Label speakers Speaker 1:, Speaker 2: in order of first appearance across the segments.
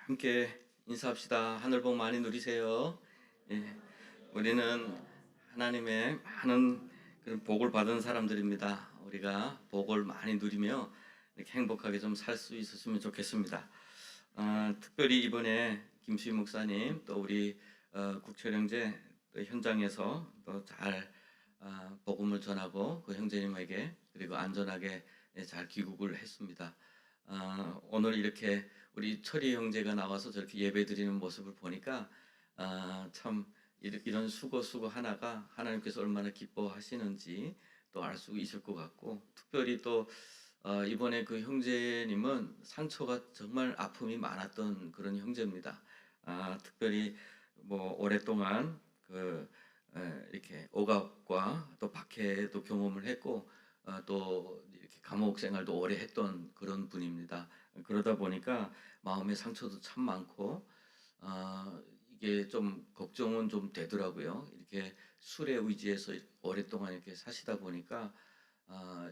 Speaker 1: 함께 인사합시다. 하늘 복 많이 누리세요. 예, 우리는 하나님의 많은 그런 복을 받은 사람들입니다. 우리가 복을 많이 누리며 이렇게 행복하게 좀 살 수 있었으면 좋겠습니다. 특별히 이번에 김수희 목사님 또 우리 국철형제 또 현장에서 또 잘 복음을 전하고 그 형제님에게 그리고 안전하게 잘 귀국을 했습니다. 오늘 이렇게 우리 철이 형제가 나와서 저렇게 예배 드리는 모습을 보니까 참 이런 수고 하나가 하나님께서 얼마나 기뻐하시는지 또 알 수 있을 것 같고, 특별히 또 이번에 그 형제님은 상처가 정말 아픔이 많았던 그런 형제입니다. 특별히 뭐 오랫동안 이렇게 억압과 또 박해도 경험을 했고 또 이렇게 감옥 생활도 오래 했던 그런 분입니다. 그러다 보니까 마음의 상처도 참 많고 이게 좀 걱정은 좀 되더라고요. 이렇게 술에 의지해서 오랫동안 이렇게 사시다 보니까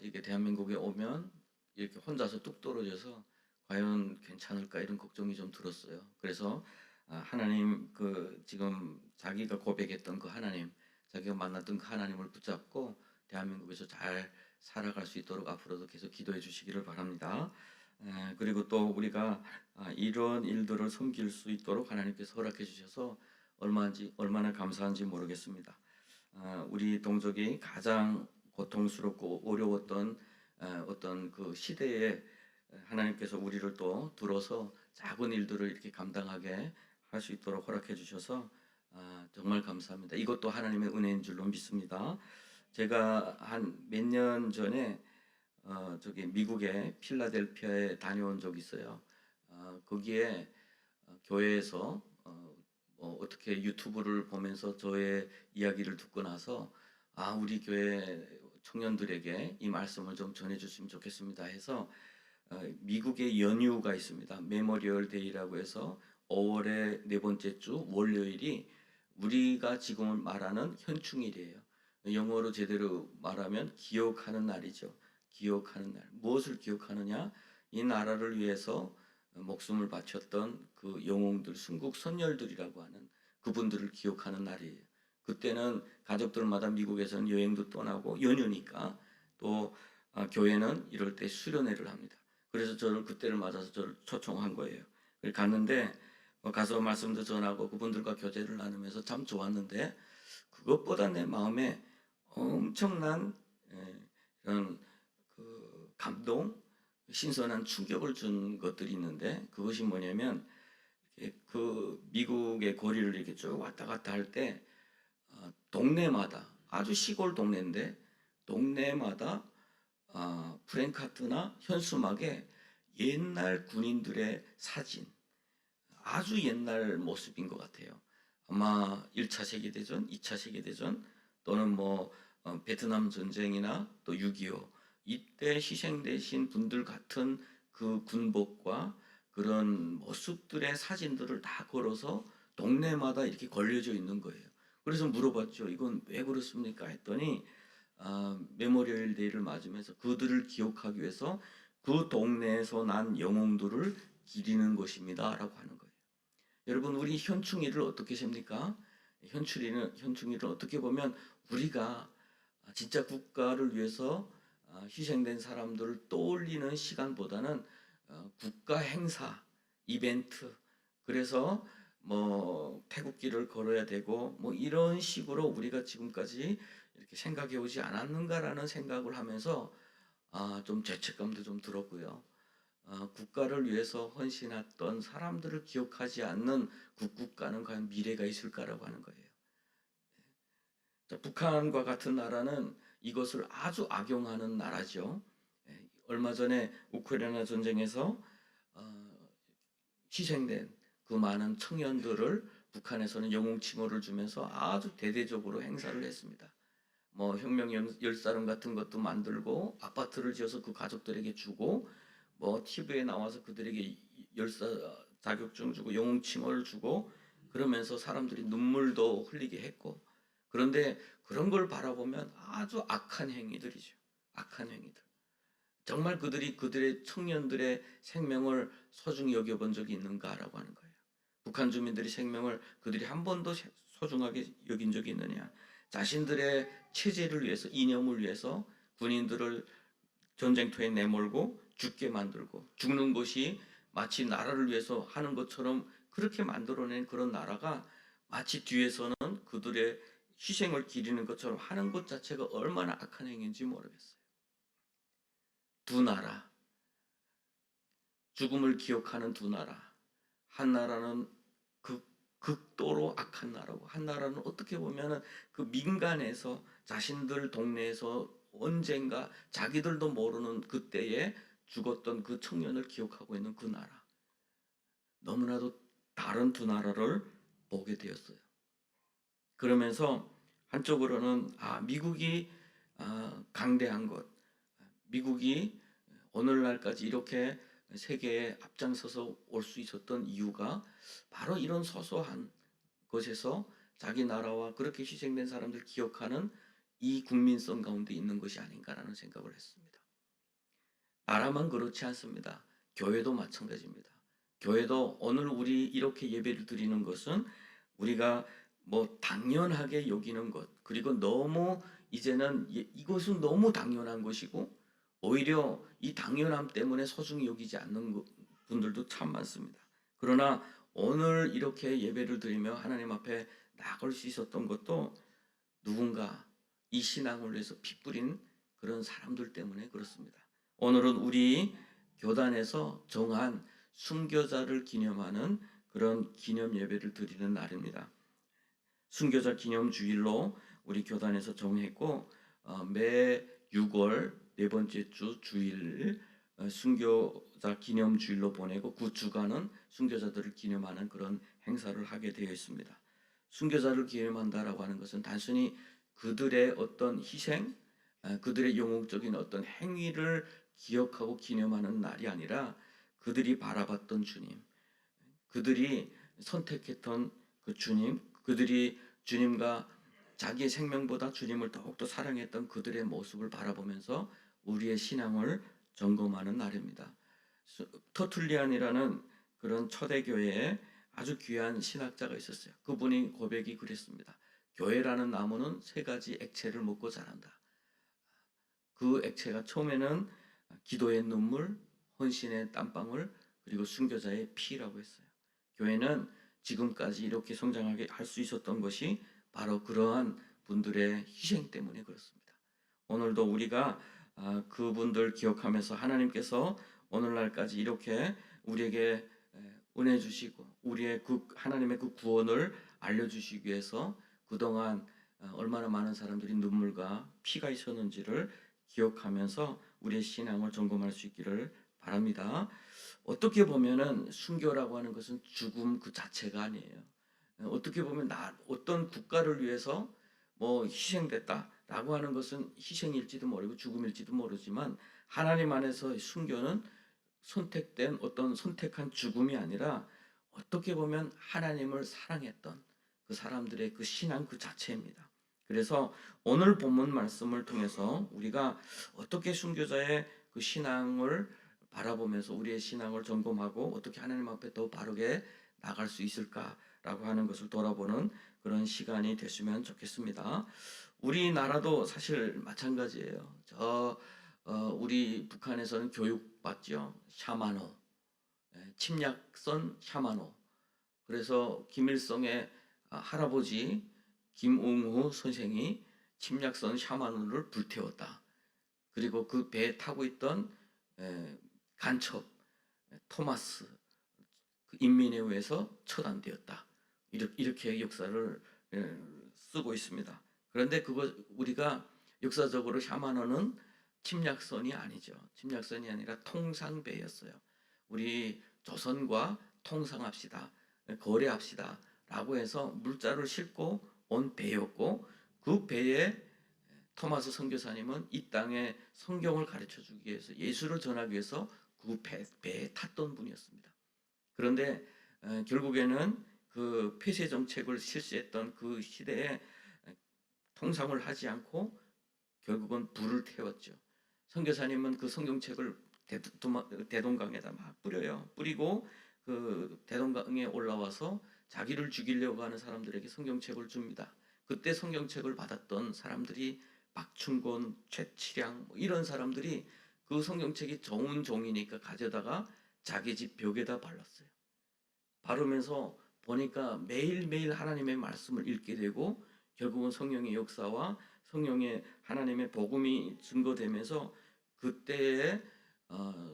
Speaker 1: 이게 대한민국에 오면 이렇게 혼자서 뚝 떨어져서 과연 괜찮을까 이런 걱정이 좀 들었어요. 그래서 하나님 지금 자기가 고백했던 그 하나님, 자기가 만났던 그 하나님을 붙잡고 대한민국에서 잘 살아갈 수 있도록 앞으로도 계속 기도해 주시기를 바랍니다. 그리고 또 우리가 이런 일들을 섬길 수 있도록 하나님께서 허락해 주셔서 얼마나 감사한지 모르겠습니다. 우리 동족이 가장 고통스럽고 어려웠던 어떤 그 시대에 하나님께서 우리를 또 들어서 작은 일들을 이렇게 감당하게 할 수 있도록 허락해 주셔서 정말 감사합니다. 이것도 하나님의 은혜인 줄로 믿습니다. 제가 한 몇 년 전에 저기 미국의 필라델피아에 다녀온 적이 있어요. 거기에 교회에서 뭐 어떻게 유튜브를 보면서 저의 이야기를 듣고 나서 우리 교회 청년들에게 이 말씀을 좀 전해주시면 좋겠습니다 해서 미국의 연휴가 있습니다. 메모리얼 데이라고 해서 5월의 네 번째 주 월요일이 우리가 지금 말하는 현충일이에요. 영어로 제대로 말하면 기억하는 날이죠. 기억하는 날. 무엇을 기억하느냐? 이 나라를 위해서 목숨을 바쳤던 그 영웅들, 순국 선열들이라고 하는 그분들을 기억하는 날이에요. 그때는 가족들마다 미국에서는 여행도 떠나고 연휴니까 또 교회는 이럴 때 수련회를 합니다. 그래서 저를 그때를 맞아서 저를 초청한 거예요. 갔는데 가서 말씀도 전하고 그분들과 교제를 나누면서 참 좋았는데, 그것보다 내 마음에 엄청난 이런 그 감동, 신선한 충격을 준 것들이 있는데, 그것이 뭐냐면 그 미국의 거리를 이렇게 쭉 왔다 갔다 할 때 동네마다, 아주 시골 동네인데 동네마다 프랭카트나 현수막에 옛날 군인들의 사진, 아주 옛날 모습인 것 같아요. 아마 1차 세계대전, 2차 세계대전 또는 뭐 베트남 전쟁이나 또 6.25 이때 희생되신 분들 같은 그 군복과 그런 모습들의 사진들을 다 걸어서 동네마다 이렇게 걸려져 있는 거예요. 그래서 물어봤죠. 이건 왜 그렇습니까? 했더니 메모리얼 데이를 맞으면서 그들을 기억하기 위해서 그 동네에서 난 영웅들을 기리는 것입니다 라고 하는 거예요. 여러분, 우리 현충일을 어떻게 셉니까? 현충일은 어떻게 보면 우리가 진짜 국가를 위해서 희생된 사람들을 떠올리는 시간보다는 국가 행사, 이벤트, 그래서 뭐 태극기를 걸어야 되고 뭐 이런 식으로 우리가 지금까지 이렇게 생각해 오지 않았는가라는 생각을 하면서 좀 죄책감도 좀 들었고요. 국가를 위해서 헌신했던 사람들을 기억하지 않는 국가는 과연 미래가 있을까라고 하는 거예요. 자, 북한과 같은 나라는 이것을 아주 악용하는 나라죠. 얼마 전에 우크라이나 전쟁에서 희생된 그 많은 청년들을 북한에서는 영웅 칭호를 주면서 아주 대대적으로 행사를 했습니다. 뭐 혁명 열사름 같은 것도 만들고 아파트를 지어서 그 가족들에게 주고 뭐 TV에 나와서 그들에게 열사 자격증 주고 영웅 칭호를 주고 그러면서 사람들이 눈물도 흘리게 했고, 그런데 그런 걸 바라보면 아주 악한 행위들이죠. 악한 행위들. 정말 그들이 그들의 청년들의 생명을 소중히 여겨본 적이 있는가라고 하는 거예요. 북한 주민들의 생명을 그들이 한 번도 소중하게 여긴 적이 있느냐. 자신들의 체제를 위해서, 이념을 위해서 군인들을 전쟁터에 내몰고 죽게 만들고, 죽는 것이 마치 나라를 위해서 하는 것처럼 그렇게 만들어낸 그런 나라가 마치 뒤에서는 그들의 희생을 기리는 것처럼 하는 것 자체가 얼마나 악한 행위인지 모르겠어요. 두 나라, 죽음을 기억하는 두 나라. 한 나라는 극도로 악한 나라고, 한 나라는 어떻게 보면은 그 민간에서 자신들 동네에서 언젠가 자기들도 모르는 그때에 죽었던 그 청년을 기억하고 있는 그 나라. 너무나도 다른 두 나라를 보게 되었어요. 그러면서 한쪽으로는 미국이 강대한 것, 미국이 오늘날까지 이렇게 세계에 앞장서서 올 수 있었던 이유가 바로 이런 소소한 것에서 자기 나라와 그렇게 희생된 사람들 기억하는 이 국민성 가운데 있는 것이 아닌가라는 생각을 했습니다. 나라만 그렇지 않습니다. 교회도 마찬가지입니다. 교회도 오늘 우리 이렇게 예배를 드리는 것은 우리가 뭐 당연하게 여기는 것, 그리고 너무 이제는 이것은 너무 당연한 것이고 오히려 이 당연함 때문에 소중히 여기지 않는 분들도 참 많습니다. 그러나 오늘 이렇게 예배를 드리며 하나님 앞에 나갈 수 있었던 것도 누군가 이 신앙을 위해서 피 뿌린 그런 사람들 때문에 그렇습니다. 오늘은 우리 교단에서 정한 순교자를 기념하는 그런 기념 예배를 드리는 날입니다. 순교자 기념 주일로 우리 교단에서 정했고 매 6월 네 번째 주 주일 순교자 기념 주일로 보내고 그 주간은 순교자들을 기념하는 그런 행사를 하게 되어 있습니다. 순교자를 기념한다라고 하는 것은 단순히 그들의 어떤 희생, 그들의 영웅적인 어떤 행위를 기억하고 기념하는 날이 아니라 그들이 바라봤던 주님, 그들이 선택했던 그 주님, 그들이 주님과 자기의 생명보다 주님을 더욱더 사랑했던 그들의 모습을 바라보면서 우리의 신앙을 점검하는 날입니다. 터툴리안이라는 그런 초대교회에 아주 귀한 신학자가 있었어요. 그분이 고백이 그랬습니다. 교회라는 나무는 세 가지 액체를 먹고 자란다. 그 액체가 처음에는 기도의 눈물, 헌신의 땀방울, 그리고 순교자의 피라고 했어요. 교회는 지금까지 이렇게 성장하게 할 수 있었던 것이 바로 그러한 분들의 희생 때문에 그렇습니다. 오늘도 우리가 그분들 기억하면서 하나님께서 오늘날까지 이렇게 우리에게 은혜 주시고 우리의 그 하나님의 그 구원을 알려주시기 위해서 그동안 얼마나 많은 사람들이 눈물과 피가 있었는지를 기억하면서 우리의 신앙을 점검할 수 있기를 바랍니다. 어떻게 보면은 순교라고 하는 것은 죽음 그 자체가 아니에요. 어떻게 보면 어떤 국가를 위해서 뭐 희생됐다라고 하는 것은 희생일지도 모르고 죽음일지도 모르지만 하나님 안에서 순교는 선택된 어떤 선택한 죽음이 아니라 어떻게 보면 하나님을 사랑했던 그 사람들의 그 신앙 그 자체입니다. 그래서 오늘 본문 말씀을 통해서 우리가 어떻게 순교자의 그 신앙을 바라보면서 우리의 신앙을 점검하고 어떻게 하나님 앞에 더 바르게 나갈 수 있을까라고 하는 것을 돌아보는 그런 시간이 됐으면 좋겠습니다. 우리나라도 사실 마찬가지예요. 우리 북한에서는 교육받죠. 샤마노, 침략선 샤마노. 그래서 김일성의 할아버지 김웅후 선생이 침략선 샤마노를 불태웠다. 그리고 그 배에 타고 있던 간첩 토마스 그 인민에 의해서 처단되었다. 이렇게 역사를 쓰고 있습니다. 그런데 그거 우리가 역사적으로 샤마노는 침략선이 아니죠. 침략선이 아니라 통상배였어요. 우리 조선과 통상합시다. 거래합시다. 라고 해서 물자를 싣고 온 배였고 그 배에 토마스 선교사님은 이 땅에 성경을 가르쳐 주기 위해서 예수를 전하기 위해서 그 배에 탔던 분이었습니다. 그런데 결국에는 그 폐쇄 정책을 실시했던 그 시대에 통상을 하지 않고 결국은 불을 태웠죠. 선교사님은 그 성경책을 대동강에다 막 뿌려요. 뿌리고 그 대동강에 올라와서 자기를 죽이려고 하는 사람들에게 성경책을 줍니다. 그때 성경책을 받았던 사람들이 박충곤, 최치량 이런 사람들이 그 성경책이 좋은 종이니까 가져다가 자기 집 벽에다 발랐어요. 바르면서 보니까 매일매일 하나님의 말씀을 읽게 되고 결국은 성령의 역사와 성령의 하나님의 복음이 증거되면서 그때에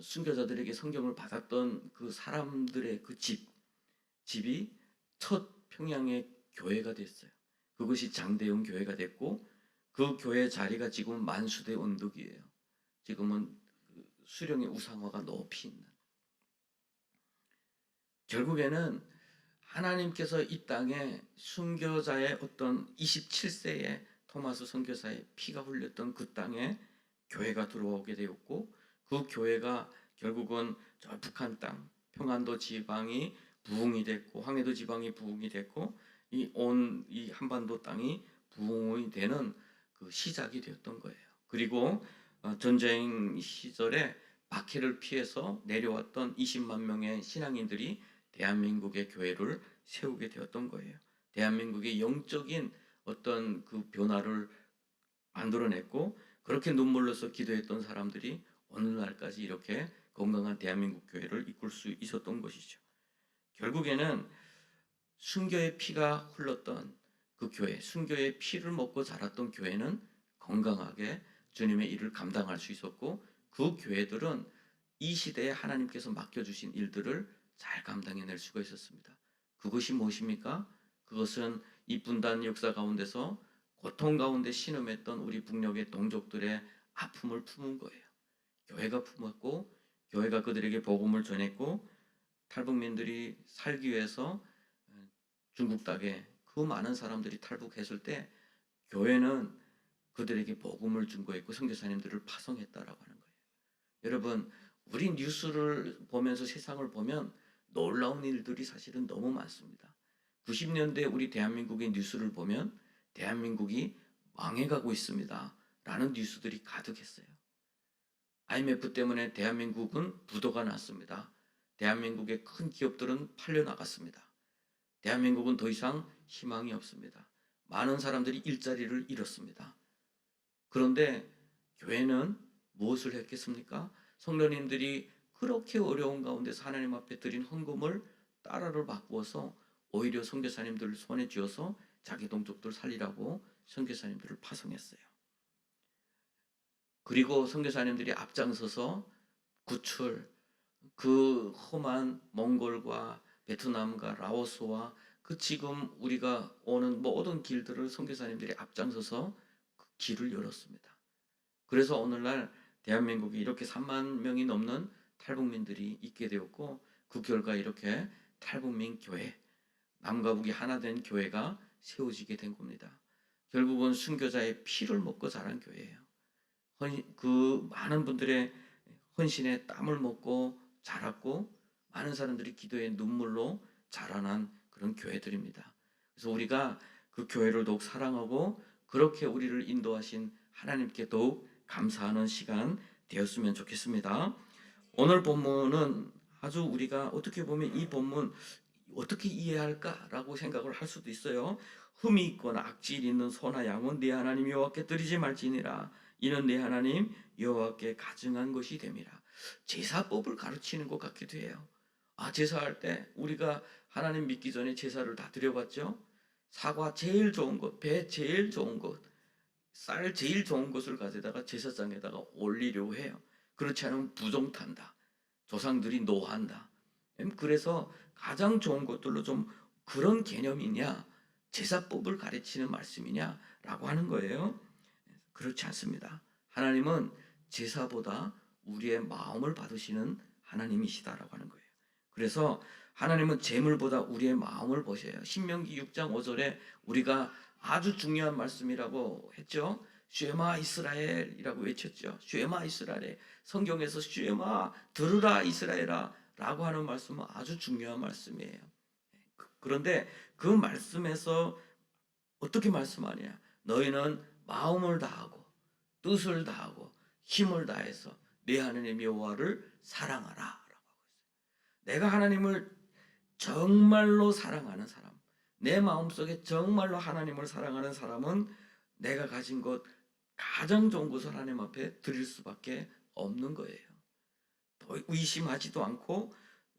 Speaker 1: 순교자들에게 성경을 받았던 그 사람들의 그 집이 첫 평양의 교회가 됐어요. 그것이 장대영 교회가 됐고 그 교회 자리가 지금 만수대 언덕이에요. 지금은 수령의 우상화가 높이 있는. 결국에는 하나님께서 이 땅에 순교자의 어떤 27세의 토마스 선교사의 피가 흘렸던 그 땅에 교회가 들어오게 되었고 그 교회가 결국은 저 북한 땅 평안도 지방이 부흥이 됐고 황해도 지방이 부흥이 됐고 이 한반도 땅이 부흥이 되는 그 시작이 되었던 거예요. 그리고 전쟁 시절에 박해를 피해서 내려왔던 20만 명의 신앙인들이 대한민국의 교회를 세우게 되었던 거예요. 대한민국의 영적인 어떤 그 변화를 만들어냈고 그렇게 눈물로서 기도했던 사람들이 오늘날까지 이렇게 건강한 대한민국 교회를 이끌 수 있었던 것이죠. 결국에는 순교의 피가 흘렀던 그 교회, 순교의 피를 먹고 자랐던 교회는 건강하게 주님의 일을 감당할 수 있었고 그 교회들은 이 시대에 하나님께서 맡겨주신 일들을 잘 감당해낼 수가 있었습니다. 그것이 무엇입니까? 그것은 이 분단 역사 가운데서 고통 가운데 신음했던 우리 북녘의 동족들의 아픔을 품은 거예요. 교회가 품었고 교회가 그들에게 복음을 전했고 탈북민들이 살기 위해서 중국 땅에 그 많은 사람들이 탈북했을 때 교회는 그들에게 복음을 준 거였고 선교사님들을 파송했다라고 하는 거예요. 여러분 우리 뉴스를 보면서 세상을 보면 놀라운 일들이 사실은 너무 많습니다. 90년대 우리 대한민국의 뉴스를 보면 대한민국이 망해가고 있습니다. 라는 뉴스들이 가득했어요. IMF 때문에 대한민국은 부도가 났습니다. 대한민국의 큰 기업들은 팔려나갔습니다. 대한민국은 더 이상 희망이 없습니다. 많은 사람들이 일자리를 잃었습니다. 그런데 교회는 무엇을 했겠습니까? 성도님들이 그렇게 어려운 가운데서 하나님 앞에 드린 헌금을 달러로 바꾸어서 오히려 선교사님들을 손에 쥐어서 자기 동족들 살리라고 선교사님들을 파송했어요. 그리고 선교사님들이 앞장서서 구출, 그 험한 몽골과 베트남과 라오스와 그 지금 우리가 오는 모든 길들을 선교사님들이 앞장서서 그 길을 열었습니다. 그래서 오늘날 대한민국이 이렇게 3만 명이 넘는 탈북민들이 있게 되었고 그 결과 이렇게 탈북민 교회, 남과 북이 하나 된 교회가 세워지게 된 겁니다. 결국은 순교자의 피를 먹고 자란 교회예요. 그 많은 분들의 헌신의 땀을 먹고 자랐고 많은 사람들이 기도의 눈물로 자라난 그런 교회들입니다. 그래서 우리가 그 교회를 더욱 사랑하고 그렇게 우리를 인도하신 하나님께 더욱 감사하는 시간 되었으면 좋겠습니다. 오늘 본문은 아주 우리가 어떻게 보면 이 본문 어떻게 이해할까라고 생각을 할 수도 있어요. 흠이 있거나 악질이 있는 소나 양은 내 하나님 여호와께 드리지 말지니라. 이는 내 하나님 여호와께 가증한 것이 됨이라. 제사법을 가르치는 것 같기도 해요. 제사할 때 우리가 하나님 믿기 전에 제사를 다 드려봤죠. 사과 제일 좋은 것, 배 제일 좋은 것, 쌀 제일 좋은 것을 가져다가 제사장에다가 올리려고 해요. 그렇지 않으면 부정탄다. 조상들이 노한다. 그래서 가장 좋은 것들로 좀 그런 개념이냐, 제사법을 가르치는 말씀이냐라고 하는 거예요. 그렇지 않습니다. 하나님은 제사보다 우리의 마음을 받으시는 하나님이시다라고 하는 거예요. 그래서 하나님은 재물보다 우리의 마음을 보셔요. 신명기 6장 5절에 우리가 아주 중요한 말씀이라고 했죠. 쉐마 이스라엘이라고 외쳤죠. 쉐마 이스라엘. 성경에서 쉐마 들으라 이스라엘아 라고 하는 말씀은 아주 중요한 말씀이에요. 그런데 그 말씀에서 어떻게 말씀하냐? 너희는 마음을 다하고 뜻을 다하고 힘을 다해서 내 하나님 여호와를 사랑하라 라고 하고 있어요. 내가 하나님을 정말로 사랑하는 사람, 내 마음속에 정말로 하나님을 사랑하는 사람은 내가 가진 것 가장 좋은 것을 하나님 앞에 드릴 수밖에 없는 거예요. 더 의심하지도 않고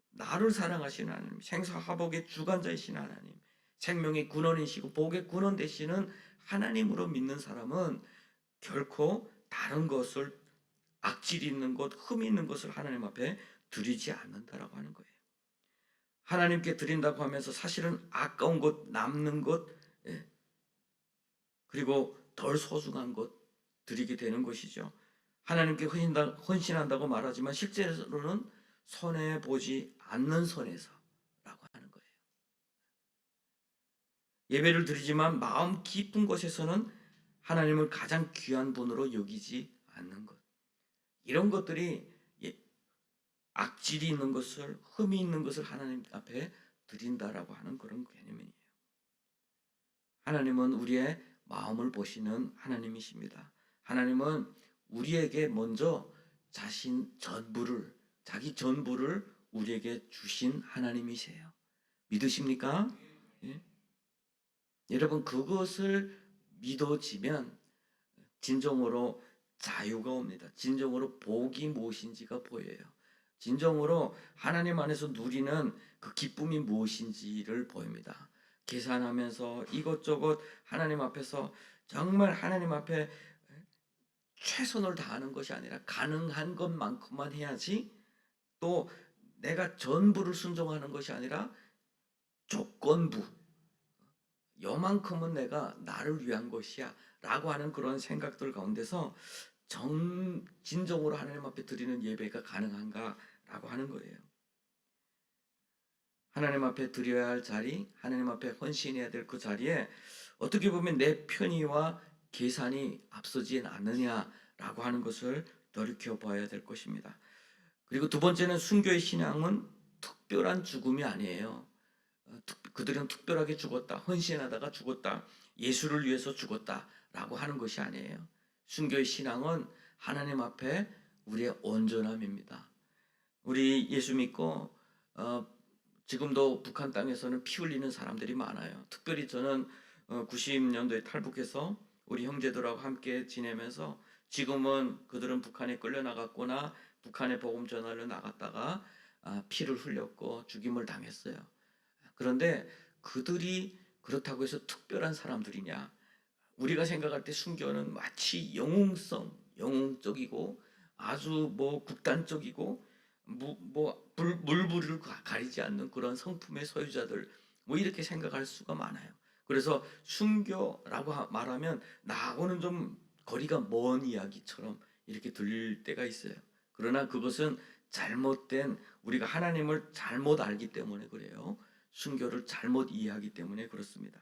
Speaker 1: 나를 사랑하시는 하나님, 생사화복의 주관자이신 하나님, 생명의 근원이시고 복의 근원 되시는 하나님으로 믿는 사람은 결코 다른 것을 악질 있는 것, 흠 있는 것을 하나님 앞에 드리지 않는다라고 하는 거예요. 하나님께 드린다고 하면서 사실은 아까운 것, 남는 것, 예, 그리고 덜 소중한 것 드리게 되는 것이죠. 하나님께 헌신한다고 말하지만 실제로는 손해 보지 않는 선에서라고 하는 거예요. 예배를 드리지만 마음 깊은 곳에서는 하나님을 가장 귀한 분으로 여기지 않는 것. 이런 것들이 악질이 있는 것을, 흠이 있는 것을 하나님 앞에 드린다라고 하는 그런 개념이에요. 하나님은 우리의 마음을 보시는 하나님이십니다. 하나님은 우리에게 먼저 자기 전부를 우리에게 주신 하나님이세요. 믿으십니까? 예? 여러분, 그것을 믿어지면 진정으로 자유가 옵니다. 진정으로 복이 무엇인지가 보여요. 진정으로 하나님 안에서 누리는 그 기쁨이 무엇인지를 보입니다. 계산하면서 이것저것 하나님 앞에서 정말 하나님 앞에 최선을 다하는 것이 아니라 가능한 것만큼만 해야지, 또 내가 전부를 순종하는 것이 아니라 조건부, 요만큼은 내가 나를 위한 것이야 라고 하는 그런 생각들 가운데서 진정으로 하나님 앞에 드리는 예배가 가능한가 라고 하는 거예요. 하나님 앞에 드려야 할 자리, 하나님 앞에 헌신해야 될 그 자리에 어떻게 보면 내 편의와 계산이 앞서지 않느냐라고 하는 것을 돌이켜봐야 될 것입니다. 그리고 두 번째는 순교의 신앙은 특별한 죽음이 아니에요. 그들은 특별하게 죽었다, 헌신하다가 죽었다, 예수를 위해서 죽었다라고 하는 것이 아니에요. 순교의 신앙은 하나님 앞에 우리의 온전함입니다. 우리 예수 믿고 지금도 북한 땅에서는 피 흘리는 사람들이 많아요. 특별히 저는 90년도에 탈북해서 우리 형제들하고 함께 지내면서, 지금은 그들은 북한에 끌려나갔거나 북한에 복음 전하러 나갔다가 피를 흘렸고 죽임을 당했어요. 그런데 그들이 그렇다고 해서 특별한 사람들이냐? 우리가 생각할 때 순교는 마치 영웅적이고 아주 극단적이고 물불을 가리지 않는 그런 성품의 소유자들, 이렇게 생각할 수가 많아요. 그래서 순교라고 말하면 나하고는 좀 거리가 먼 이야기처럼 이렇게 들릴 때가 있어요. 그러나 그것은 잘못된, 우리가 하나님을 잘못 알기 때문에 그래요. 순교를 잘못 이해하기 때문에 그렇습니다.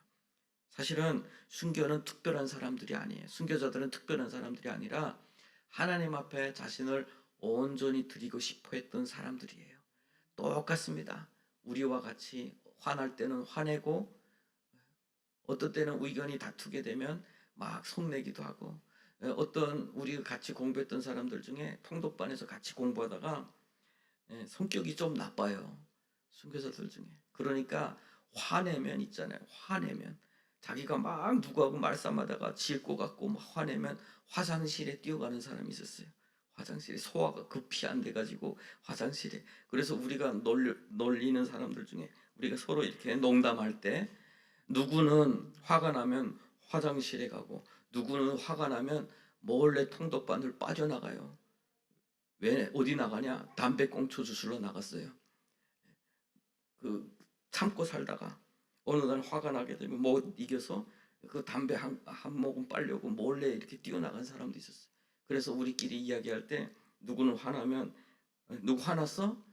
Speaker 1: 사실은 순교는 특별한 사람들이 아니에요. 순교자들은 특별한 사람들이 아니라 하나님 앞에 자신을 온전히 드리고 싶어 했던 사람들이에요. 똑같습니다. 우리와 같이 화날 때는 화내고, 어떤 때는 의견이 다투게 되면 막 속내기도 하고, 어떤 우리가 같이 공부했던 사람들 중에 통독반에서 같이 공부하다가 성격이 좀 나빠요. 순교자들 중에. 그러니까 화내면 있잖아요. 화내면 자기가 막 누구하고 말싸움하다가 질 것 같고 막 화내면 화장실에 뛰어가는 사람이 있었어요. 화장실에 소화가 급히 안 돼가지고 화장실에. 그래서 우리가 놀리는 사람들 중에 우리가 서로 이렇게 농담할 때, 누구는 화가 나면 화장실에 가고 누구는 화가 나면 몰래 통독반을 빠져나가요. 왜 어디 나가냐? 담배꽁초 주스러 나갔어요. 참고 살다가 어느 날 화가 나게 되면 못 이겨서 그 담배 한 모금 빨려고 몰래 이렇게 뛰어나간 사람도 있었어요. 그래서 우리끼리 이야기할 때 누구는 화나면, 누구 화났어?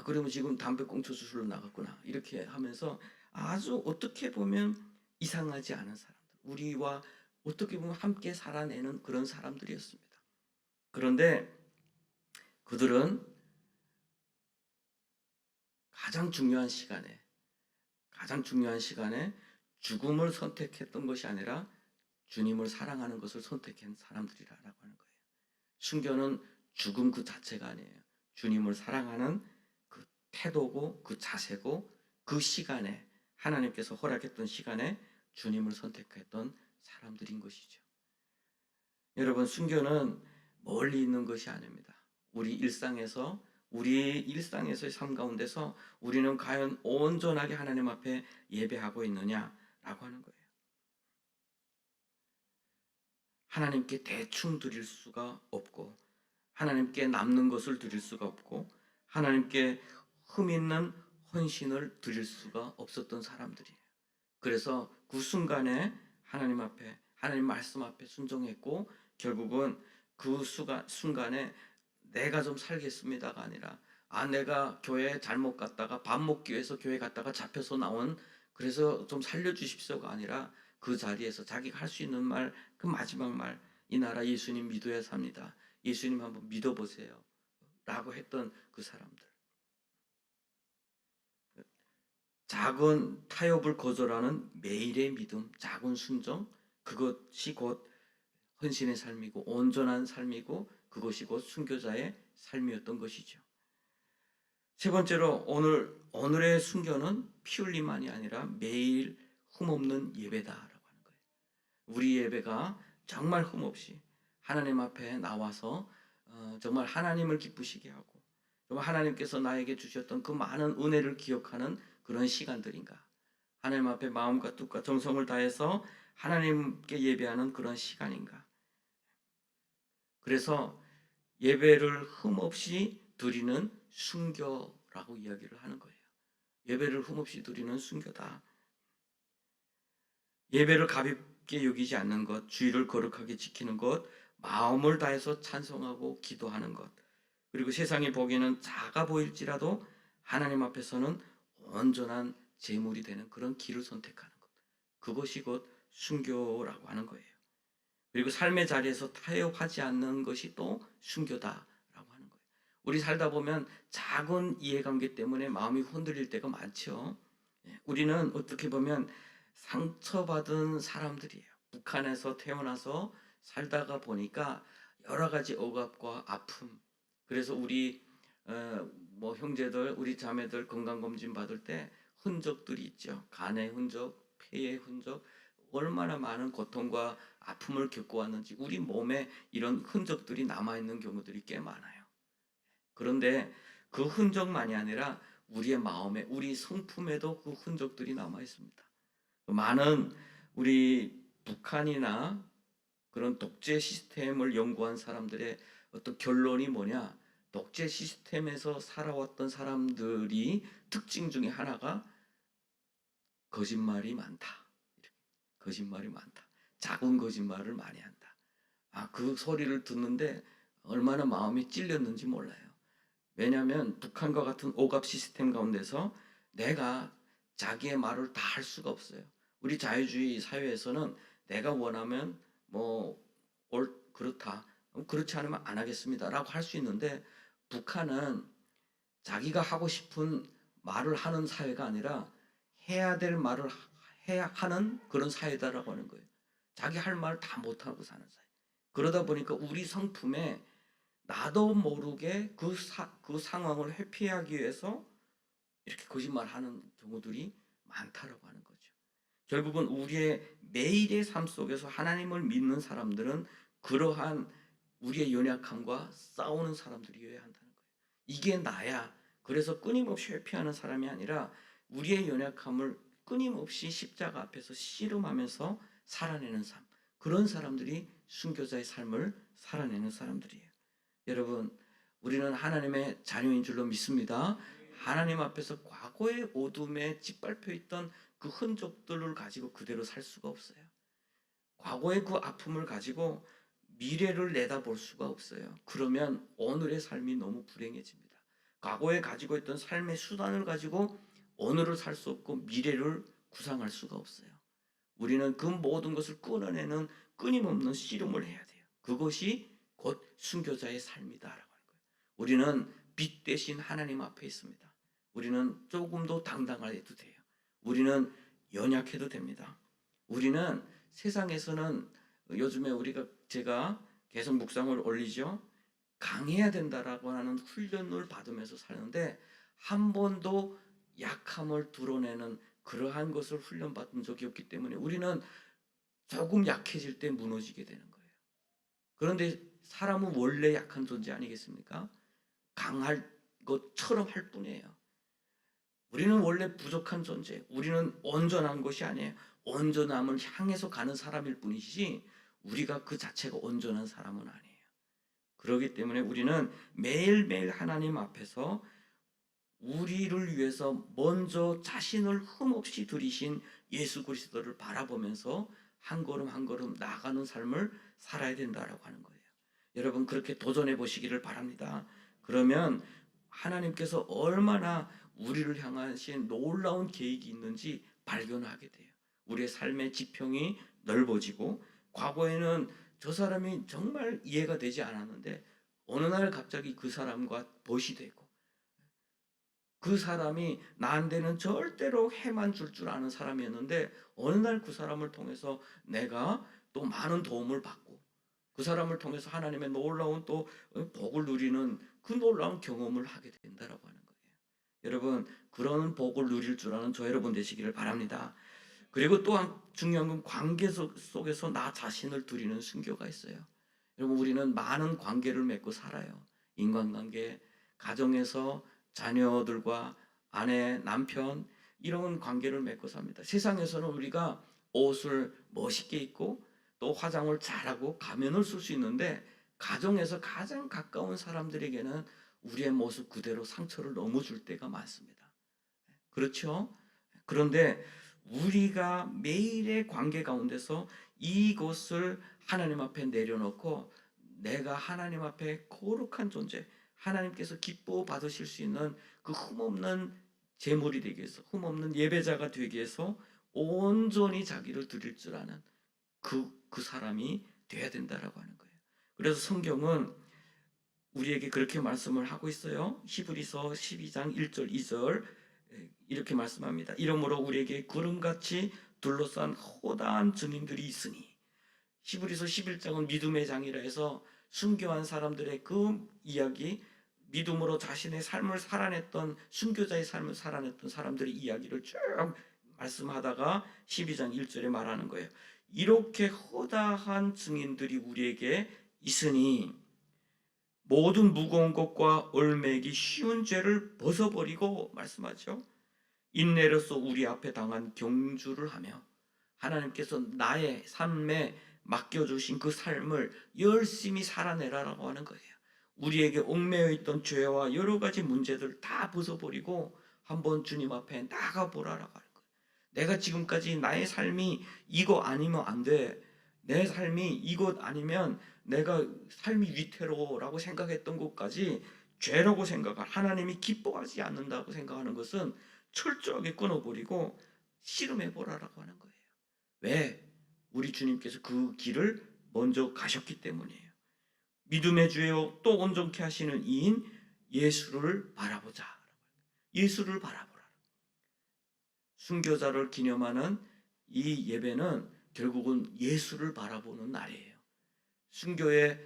Speaker 1: 그러면 지금 담배꽁초 주스러 나갔구나, 이렇게 하면서 아주 어떻게 보면 이상하지 않은 사람들, 우리와 어떻게 보면 함께 살아내는 그런 사람들이었습니다. 그런데 그들은 가장 중요한 시간에 죽음을 선택했던 것이 아니라 주님을 사랑하는 것을 선택한 사람들이라고 하는 거예요. 순교는 죽음 그 자체가 아니에요. 주님을 사랑하는 그 태도고 그 자세고 그 시간에 하나님께서 허락했던 시간에 주님을 선택했던 사람들인 것이죠. 여러분, 순교는 멀리 있는 것이 아닙니다. 우리의 일상에서의 삶 가운데서 우리는 과연 온전하게 하나님 앞에 예배하고 있느냐라고 하는 거예요. 하나님께 대충 드릴 수가 없고, 하나님께 남는 것을 드릴 수가 없고, 하나님께 흠 있는 헌신을 드릴 수가 없었던 사람들이에요. 그래서 그 순간에 하나님 앞에, 하나님 말씀 앞에 순종했고, 결국은 그 순간에 내가 좀 살겠습니다가 아니라, 내가 교회 잘못 갔다가 밥 먹기 위해서 교회 갔다가 잡혀서 나온, 그래서 좀 살려주십시오가 아니라, 그 자리에서 자기가 할 수 있는 말, 그 마지막 말, 이 나라 예수님 믿어야 삽니다. 예수님 한번 믿어보세요 라고 했던 그 사람들. 작은 타협을 거절하는 매일의 믿음, 작은 순종, 그것이 곧 헌신의 삶이고 온전한 삶이고 그것이 곧 순교자의 삶이었던 것이죠. 세 번째로 오늘의 순교는 피 흘림만이 아니라 매일 흠없는 예배다라고 하는 거예요. 우리 예배가 정말 흠없이 하나님 앞에 나와서 정말 하나님을 기쁘시게 하고 정말 하나님께서 나에게 주셨던 그 많은 은혜를 기억하는 그런 시간들인가, 하나님 앞에 마음과 뜻과 정성을 다해서 하나님께 예배하는 그런 시간인가. 그래서 예배를 흠없이 드리는 순교라고 이야기를 하는 거예요. 예배를 흠없이 드리는 순교다. 예배를 가볍게 여기지 않는 것, 주의를 거룩하게 지키는 것, 마음을 다해서 찬송하고 기도하는 것, 그리고 세상이 보기에는 작아 보일지라도 하나님 앞에서는 온전한 제물이 되는 그런 길을 선택하는 것, 그것이 곧 순교라고 하는 거예요. 그리고 삶의 자리에서 타협하지 않는 것이 또 순교다라고 하는 거예요. 우리 살다 보면 작은 이해관계 때문에 마음이 흔들릴 때가 많죠. 우리는 어떻게 보면 상처받은 사람들이에요. 북한에서 태어나서 살다가 보니까 여러 가지 억압과 아픔, 그래서 우리 뭐 형제들, 우리 자매들 건강검진 받을 때 흔적들이 있죠. 간의 흔적, 폐의 흔적, 얼마나 많은 고통과 아픔을 겪어왔는지 우리 몸에 이런 흔적들이 남아있는 경우들이 꽤 많아요. 그런데 그 흔적만이 아니라 우리의 마음에, 우리 성품에도 그 흔적들이 남아있습니다. 많은 우리 북한이나 그런 독재 시스템을 연구한 사람들의 어떤 결론이 뭐냐, 독재 시스템에서 살아왔던 사람들이 특징 중에 하나가 거짓말이 많다. 거짓말이 많다. 작은 거짓말을 많이 한다. 그 소리를 듣는데 얼마나 마음이 찔렸는지 몰라요. 왜냐하면 북한과 같은 오갑 시스템 가운데서 내가 자기의 말을 다 할 수가 없어요. 우리 자유주의 사회에서는 내가 원하면 그렇다, 그렇지 않으면 안 하겠습니다라고 할 수 있는데, 북한은 자기가 하고 싶은 말을 하는 사회가 아니라 해야 될 말을 해야 하는 그런 사회다라고 하는 거예요. 자기 할 말 다 못하고 사는 사회. 그러다 보니까 우리 성품에 나도 모르게 그 상황을 회피하기 위해서 이렇게 거짓말하는 경우들이 많다라고 하는 거죠. 결국은 우리의 매일의 삶 속에서 하나님을 믿는 사람들은 그러한 우리의 연약함과 싸우는 사람들이어야 한다는 거예요. 이게 나야. 그래서 끊임없이 회피하는 사람이 아니라 우리의 연약함을 끊임없이 십자가 앞에서 씨름하면서 살아내는 삶, 그런 사람들이 순교자의 삶을 살아내는 사람들이에요. 여러분, 우리는 하나님의 자녀인 줄로 믿습니다. 하나님 앞에서 과거의 어둠에 짓밟혀 있던 그 흔적들을 가지고 그대로 살 수가 없어요. 과거의 그 아픔을 가지고 미래를 내다볼 수가 없어요. 그러면 오늘의 삶이 너무 불행해집니다. 과거에 가지고 있던 삶의 수단을 가지고 오늘을 살 수 없고 미래를 구상할 수가 없어요. 우리는 그 모든 것을 끊어내는 끊임없는 씨름을 해야 돼요. 그것이 곧 순교자의 삶이다라고 하는 거예요. 우리는 빛 대신 하나님 앞에 있습니다. 우리는 조금도 당당해도 돼요. 우리는 연약해도 됩니다. 우리는 세상에서는 요즘에 제가 계속 묵상을 올리죠. 강해야 된다라고 하는 훈련을 받으면서 사는데 한 번도 약함을 드러내는 그러한 것을 훈련받은 적이 없기 때문에 우리는 조금 약해질 때 무너지게 되는 거예요. 그런데 사람은 원래 약한 존재 아니겠습니까? 강할 것처럼 할 뿐이에요. 우리는 원래 부족한 존재, 우리는 온전한 것이 아니에요. 온전함을 향해서 가는 사람일 뿐이지 우리가 그 자체가 온전한 사람은 아니에요. 그렇기 때문에 우리는 매일매일 하나님 앞에서 우리를 위해서 먼저 자신을 흠없이 들이신 예수 그리스도를 바라보면서 한 걸음 한 걸음 나아가는 삶을 살아야 된다라고 하는 거예요. 여러분 그렇게 도전해 보시기를 바랍니다. 그러면 하나님께서 얼마나 우리를 향하신 놀라운 계획이 있는지 발견하게 돼요. 우리의 삶의 지평이 넓어지고 과거에는 저 사람이 정말 이해가 되지 않았는데 어느 날 갑자기 그 사람과 벗이 되고 그 사람이 나한테는 절대로 해만 줄 아는 사람이었는데 어느 날 그 사람을 통해서 내가 또 많은 도움을 받고 그 사람을 통해서 하나님의 놀라운 또 복을 누리는 그 놀라운 경험을 하게 된다라고 하는 거예요. 여러분 그런 복을 누릴 줄 아는 저 여러분 되시기를 바랍니다. 그리고 또한 중요한 건 관계 속에서 나 자신을 드리는 순교가 있어요. 여러분 우리는 많은 관계를 맺고 살아요. 인간관계, 가정에서 자녀들과 아내, 남편 이런 관계를 맺고 삽니다. 세상에서는 우리가 옷을 멋있게 입고 또 화장을 잘하고 가면을 쓸 수 있는데 가정에서 가장 가까운 사람들에게는 우리의 모습 그대로 상처를 너무 줄 때가 많습니다. 그렇죠? 그런데 우리가 매일의 관계 가운데서 이것을 하나님 앞에 내려놓고 내가 하나님 앞에 거룩한 존재, 하나님께서 기뻐 받으실 수 있는 그 흠없는 제물이 되기 위해서, 흠없는 예배자가 되기 위해서 온전히 자기를 드릴 줄 아는 그 사람이 돼야 된다라고 하는 거예요. 그래서 성경은 우리에게 그렇게 말씀을 하고 있어요. 히브리서 12장 1절 2절 이렇게 말씀합니다. 이러므로 우리에게 구름같이 둘러싼 허다한 증인들이 있으니 히브리서 11장은 믿음의 장이라 해서 순교한 사람들의 그 이야기 믿음으로 자신의 삶을 살아냈던 순교자의 삶을 살아냈던 사람들의 이야기를 쭉 말씀하다가 12장 1절에 말하는 거예요. 이렇게 허다한 증인들이 우리에게 있으니 모든 무거운 것과 얼매기 쉬운 죄를 벗어버리고 말씀하죠. 인내로서 우리 앞에 당한 경주를 하며 하나님께서 나의 삶에 맡겨주신 그 삶을 열심히 살아내라라고 하는 거예요. 우리에게 얽매여 있던 죄와 여러 가지 문제들을 다 벗어버리고 한번 주님 앞에 나가보라라고 하는 거예요. 내가 지금까지 나의 삶이 이거 아니면 안 돼. 내 삶이 이것 아니면 내가 삶이 위태로워라고 생각했던 것까지 죄라고 생각할 하나님이 기뻐하지 않는다고 생각하는 것은 철저하게 끊어버리고 씨름해보라라고 하는 거예요. 왜? 우리 주님께서 그 길을 먼저 가셨기 때문이에요. 믿음의 주요 또 온전케 하시는 이인 예수를 바라보자. 예수를 바라보라. 순교자를 기념하는 이 예배는 결국은 예수를 바라보는 날이에요. 순교의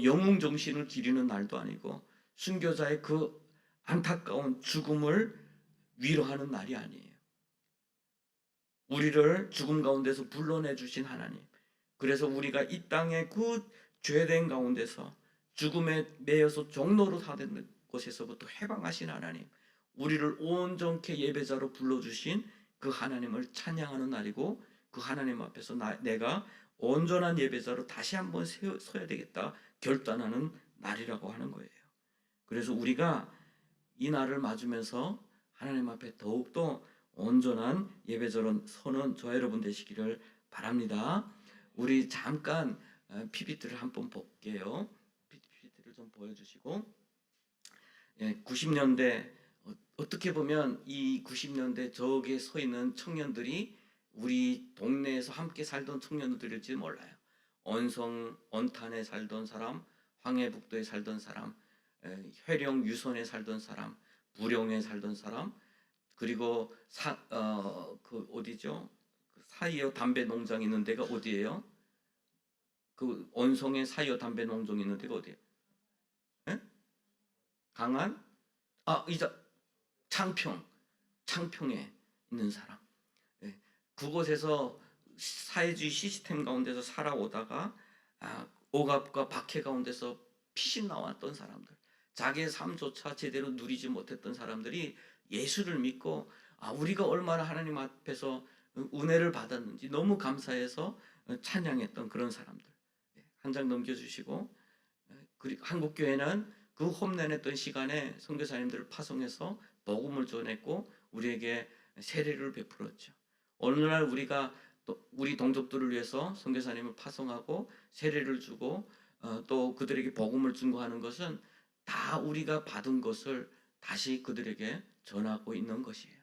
Speaker 1: 영웅 정신을 기리는 날도 아니고 순교자의 그 안타까운 죽음을 위로하는 날이 아니에요. 우리를 죽음 가운데서 불러내 주신 하나님. 그래서 우리가 이 땅의 그 죄된 가운데서 죽음에 매여서 종로로 사는 곳에서부터 해방하신 하나님. 우리를 온전케 예배자로 불러주신 그 하나님을 찬양하는 날이고 그 하나님 앞에서 내가 온전한 예배자로 다시 한번 서야 되겠다 결단하는 날이라고 하는 거예요. 그래서 우리가 이 날을 맞으면서 하나님 앞에 더욱더 온전한 예배자로 서는 저 여러분 되시기를 바랍니다. 우리 잠깐 PPT를 한번 볼게요. PPT를 좀 보여주시고 90년대 어떻게 보면 이 90년대 저기에 서 있는 청년들이 우리 동네에서 함께 살던 청년들일지 몰라요. 언성, 언탄에 살던 사람, 황해북도에 살던 사람, 회령 유선에 살던 사람, 부령에 살던 사람, 그리고 그 어디죠? 사이어 담배 농장 있는 데가 어디예요? 그 언성에 사이어 담배 농장 있는 데가 어디예요? 강한 이자 창평에 있는 사람. 예, 그곳에서 사회주의 시스템 가운데서 살아오다가 억압과 박해 가운데서 피신 나왔던 사람들, 자기의 삶조차 제대로 누리지 못했던 사람들이 예수를 믿고 우리가 얼마나 하나님 앞에서 은혜를 받았는지 너무 감사해서 찬양했던 그런 사람들. 한 장 넘겨주시고, 그리고 한국교회는 그 홈런했던 시간에 선교사님들을 파송해서 복음을 전했고 우리에게 세례를 베풀었죠. 어느 날 우리가 또 우리 동족들을 위해서 선교사님을 파송하고 세례를 주고 또 그들에게 복음을 증거하는 것은 다 우리가 받은 것을 다시 그들에게 전하고 있는 것이에요.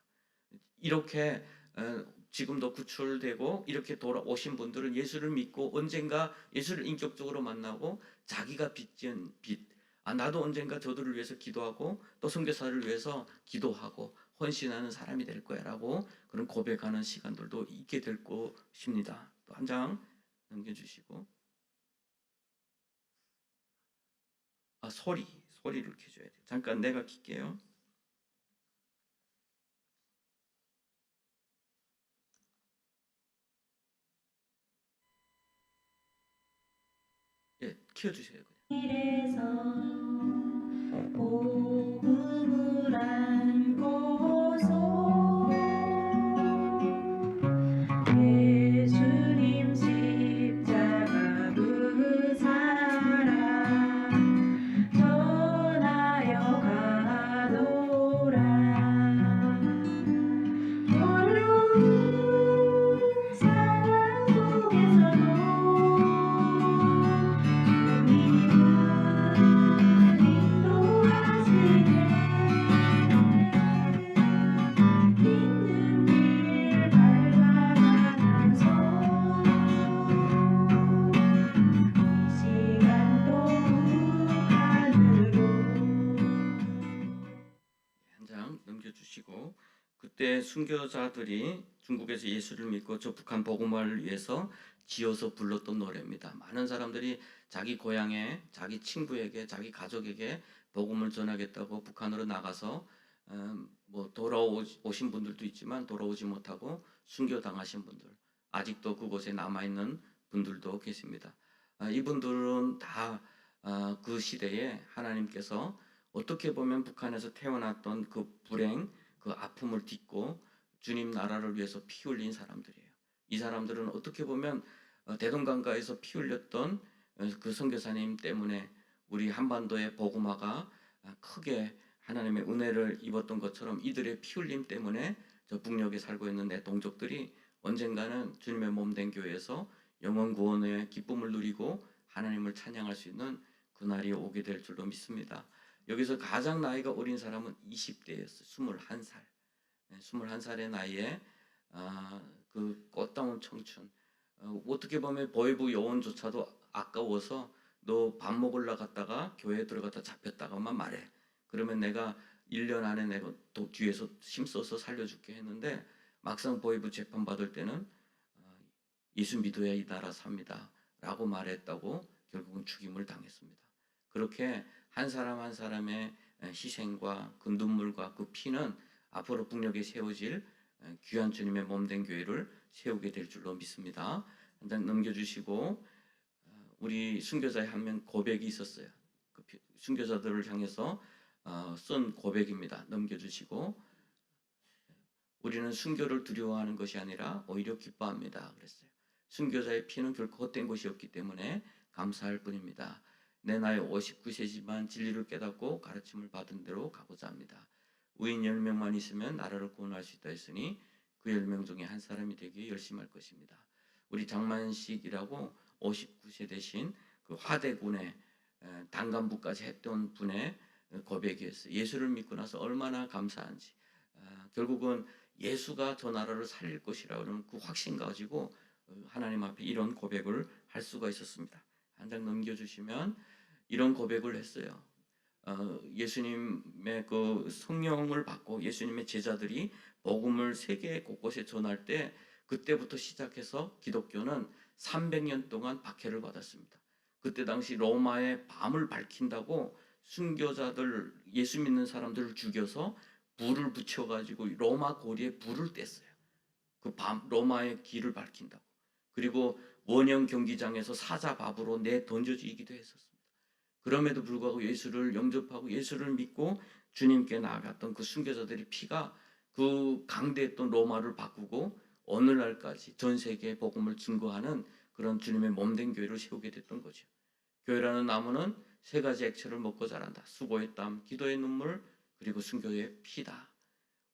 Speaker 1: 이렇게 지금도 구출되고 이렇게 돌아오신 분들은 예수를 믿고 언젠가 예수를 인격적으로 만나고 자기가 빚진 빚, 나도 언젠가 저들을 위해서 기도하고 또 선교사를 위해서 기도하고 헌신하는 사람이 될 거야 라고 그런 고백하는 시간들도 있게 될 것입니다. 또 한 장 넘겨주시고, 소리를 켜줘야 돼요. 잠깐 내가 킬게요. 예, 키워주세요.
Speaker 2: 이래서 복음을 안고서 예수님 십자가 그 사랑 전하여 가노라. 어려운 상황 속에서도
Speaker 1: 한 장 넘겨주시고, 그때 순교자들이 중국에서 예수를 믿고 저 북한 복음화를 위해서 지어서 불렀던 노래입니다. 많은 사람들이 자기 고향에 자기 친구에게 자기 가족에게 복음을 전하겠다고 북한으로 나가서 돌아오신 분들도 있지만 돌아오지 못하고 순교당하신 분들, 아직도 그곳에 남아있는 분들도 계십니다. 이분들은 다 그 시대에 하나님께서 어떻게 보면 북한에서 태어났던 그 불행, 그 아픔을 딛고 주님 나라를 위해서 피 흘린 사람들이에요. 이 사람들은 어떻게 보면 대동강가에서 피 흘렸던 그 선교사님 때문에 우리 한반도의 복음화가 크게 하나님의 은혜를 입었던 것처럼 이들의 피 흘림 때문에 저 북녘에 살고 있는 내 동족들이 언젠가는 주님의 몸된 교회에서 영원 구원의 기쁨을 누리고 하나님을 찬양할 수 있는 그날이 오게 될 줄로 믿습니다. 여기서 가장 나이가 어린 사람은 20대였어요. 21살. 21살의 나이에 그 꽃다운 청춘. 어떻게 보면 보이부 요원조차도 아까워서 너 밥 먹으러 갔다가 교회에 들어갔다 잡혔다가만 말해. 그러면 내가 1년 안에 내가 뒤에서 힘써서 살려줄게 했는데 막상 보이부 재판 받을 때는 예수 믿어야 이 나라 삽니다 라고 말했다고 결국은 죽임을 당했습니다. 그렇게 한 사람 한 사람의 희생과 그 눈물과 그 피는 앞으로 북녘에 세워질 귀한 주님의 몸된 교회를 세우게 될 줄로 믿습니다. 한 장 넘겨주시고, 우리 순교자의 한 명 고백이 있었어요. 그 순교자들을 향해서 쓴 고백입니다. 넘겨주시고, 우리는 순교를 두려워하는 것이 아니라 오히려 기뻐합니다. 그랬어요. 순교자의 피는 결코 헛된 것이 없기 때문에 감사할 뿐입니다. 내 나이 59세지만 진리를 깨닫고 가르침을 받은 대로 가고자 합니다. 의인 10명만 있으면 나라를 구원할 수 있다 했으니 그 10명 중에 한 사람이 되기에 열심히 할 것입니다. 우리 장만식이라고 59세 되신 그 화대군의 단간부까지 했던 분의 고백이었어요. 예수를 믿고 나서 얼마나 감사한지. 결국은 예수가 저 나라를 살릴 것이라는 그 확신 가지고 하나님 앞에 이런 고백을 할 수가 있었습니다. 한 장 넘겨주시면 이런 고백을 했어요. 예수님의 그 성령을 받고 예수님의 제자들이 복음을 세계 곳곳에 전할 때 그때부터 시작해서 기독교는 300년 동안 박해를 받았습니다. 그때 당시 로마의 밤을 밝힌다고 순교자들, 예수 믿는 사람들을 죽여서 불을 붙여가지고 로마 고리에 불을 뗐어요. 그 로마의 길을 밝힌다고. 그리고 원형 경기장에서 사자밥으로 내 던져지기도 했었습니다. 그럼에도 불구하고 예수를 영접하고 예수를 믿고 주님께 나아갔던 그 순교자들의 피가 그 강대했던 로마를 바꾸고 오늘날까지 전 세계에 복음을 증거하는 그런 주님의 몸된 교회를 세우게 됐던 거죠. 교회라는 나무는 세 가지 액체를 먹고 자란다. 수고의 땀, 기도의 눈물, 그리고 순교의 피다.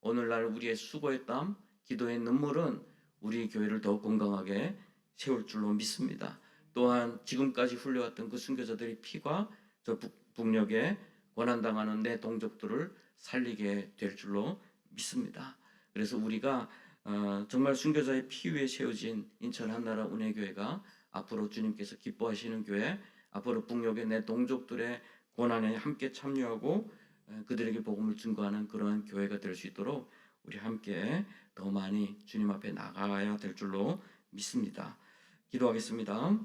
Speaker 1: 오늘날 우리의 수고의 땀, 기도의 눈물은 우리 교회를 더욱 건강하게 세울 줄로 믿습니다. 또한 지금까지 흘려왔던 그 순교자들의 피가 저 북녘에 고난당하는 내 동족들을 살리게 될 줄로 믿습니다. 그래서 우리가 정말 순교자의 피 위에 세워진 인천 한나라 은혜교회가 앞으로 주님께서 기뻐하시는 교회, 앞으로 북녘의 내 동족들의 고난에 함께 참여하고 그들에게 복음을 증거하는 그러한 교회가 될 수 있도록 우리 함께 더 많이 주님 앞에 나가야 될 줄로 믿습니다. 기도하겠습니다.